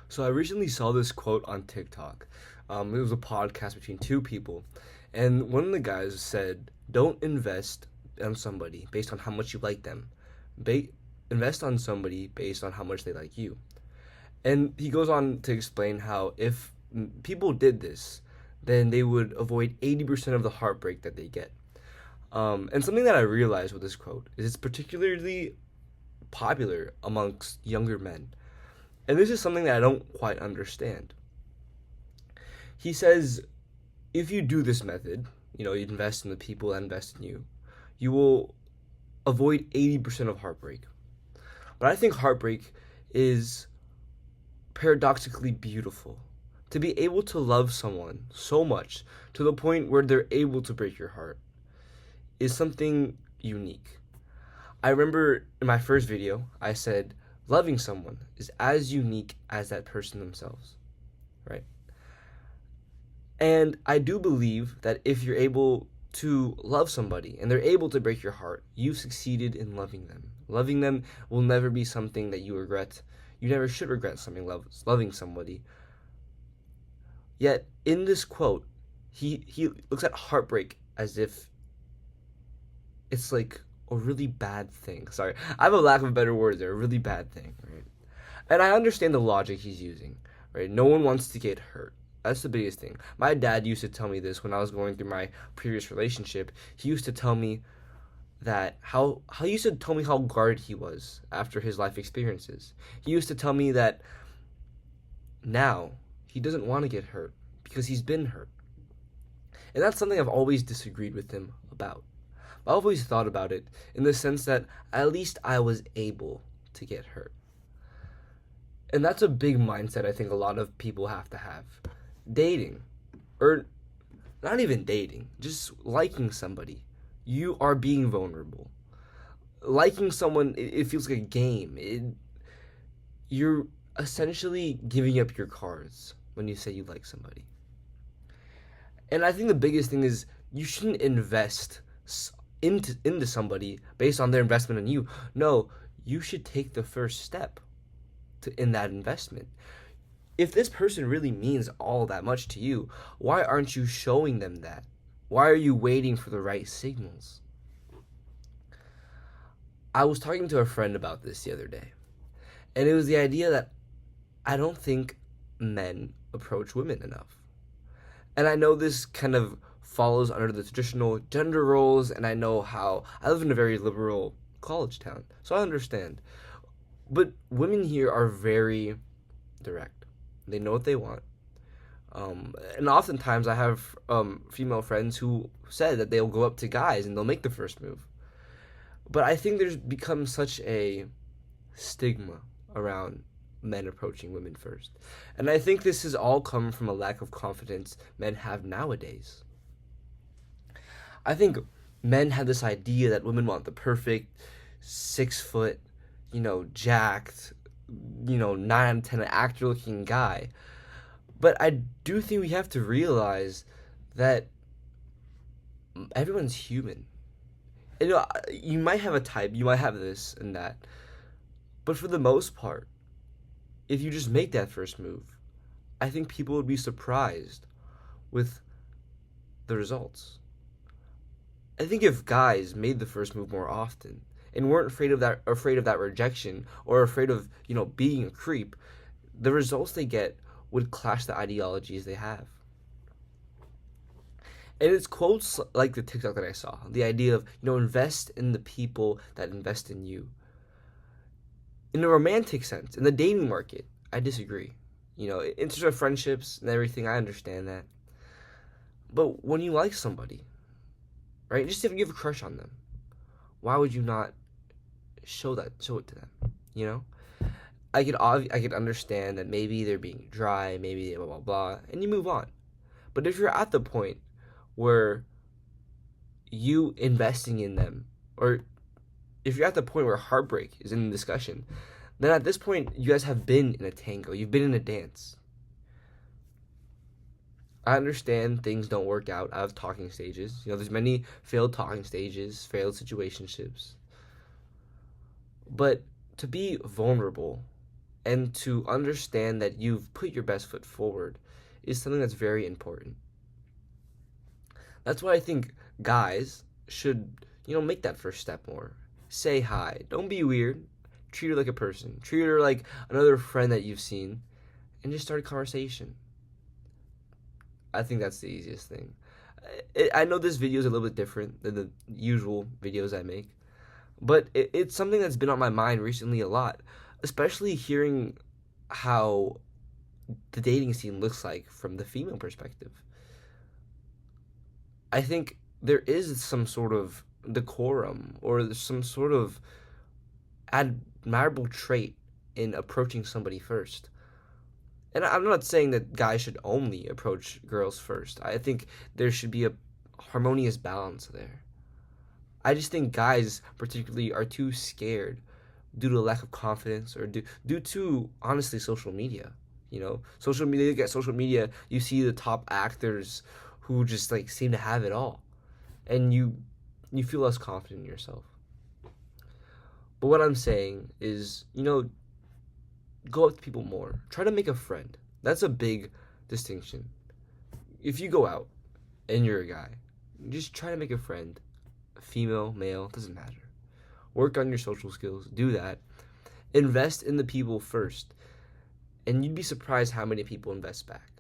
So I recently saw this quote on TikTok. It was a podcast between two people, and one of the guys said, "Don't invest on somebody based on how much you like them. Ba- Invest on somebody based on how much they like you." And he goes on to explain how if people did this, then they would avoid 80% of the heartbreak that they get. And something that I realized with this quote is it's particularly popular amongst younger men. And this is something that I don't quite understand. He says if you do this method, you invest in the people that invest in you, you will avoid 80% of heartbreak. But I think heartbreak is paradoxically beautiful. To be able to love someone so much to the point where they're able to break your heart is something unique. I remember in my first video, I said loving someone is as unique as that person themselves, right? And I do believe that if you're able to love somebody and they're able to break your heart, you've succeeded in loving them. Loving them will never be something that you regret. You never should regret loving somebody. Yet in this quote, he looks at heartbreak as if it's like a really bad thing. Sorry, I have a lack of a better word there. A really bad thing, right? And I understand the logic he's using, right? No one wants to get hurt. That's the biggest thing. My dad used to tell me this when I was going through my previous relationship. He used to tell me that how he used to tell me how guarded he was after his life experiences. He used to tell me that now he doesn't want to get hurt because he's been hurt. And that's something I've always disagreed with him about. I've always thought about it in the sense that at least I was able to get hurt. And that's a big mindset I think a lot of people have to have. Dating, or not even dating, just liking somebody. You are being vulnerable. Liking someone, it feels like a game. You're essentially giving up your cards when you say you like somebody. And I think the biggest thing is you shouldn't invest into somebody based on their investment in you. No, you should take the first step in that investment. If this person really means all that much to you, why aren't you showing them that? Why are you waiting for the right signals? I was talking to a friend about this the other day, and it was the idea that I don't think men approach women enough. And I know this kind of follows under the traditional gender roles, and I know how I live in a very liberal college town, so I understand. But women here are very direct. They know what they want. And oftentimes I have female friends who said that they'll go up to guys and they'll make the first move. But I think there's become such a stigma around men approaching women first. And I think this has all come from a lack of confidence men have nowadays. I think men have this idea that women want the perfect 6 foot, jacked, 9 out of 10 actor looking guy. But I do think we have to realize that everyone's human. You might have a type, you might have this and that. But for the most part, if you just make that first move, I think people would be surprised with the results. I think if guys made the first move more often and weren't afraid of that rejection or afraid of, being a creep, the results they get would clash the ideologies they have. And it's quotes like the TikTok that I saw, the idea of, invest in the people that invest in you. In a romantic sense, in the dating market, I disagree. In terms of friendships and everything, I understand that. But when you like somebody, right, just if you have a crush on them, why would you not show it to them? I could understand that maybe they're being dry, maybe blah blah blah, and you move on. But if you're at the point where you investing in them, or if you're at the point where heartbreak is in the discussion, then at this point you guys have been in a tango, you've been in a dance. I understand things don't work out of talking stages. There's many failed talking stages, failed situationships. But to be vulnerable and to understand that you've put your best foot forward is something that's very important. That's why I think guys should, make that first step more. Say hi. Don't be weird. Treat her like a person. Treat her like another friend that you've seen, and just start a conversation. I think that's the easiest thing. I know this video is a little bit different than the usual videos I make, but it's something that's been on my mind recently a lot, especially hearing how the dating scene looks like from the female perspective. I think there is some sort of decorum or some sort of admirable trait in approaching somebody first. And I'm not saying that guys should only approach girls first. I think there should be a harmonious balance there. I just think guys, particularly, are too scared due to a lack of confidence or due to, honestly, social media. Social media, you get social media, you see the top actors who just like seem to have it all. And you feel less confident in yourself. But what I'm saying is, go up to people more. Try to make a friend. That's a big distinction. If you go out and you're a guy, just try to make a friend. Female, male, doesn't matter. Work on your social skills. Do that. Invest in the people first. And you'd be surprised how many people invest back.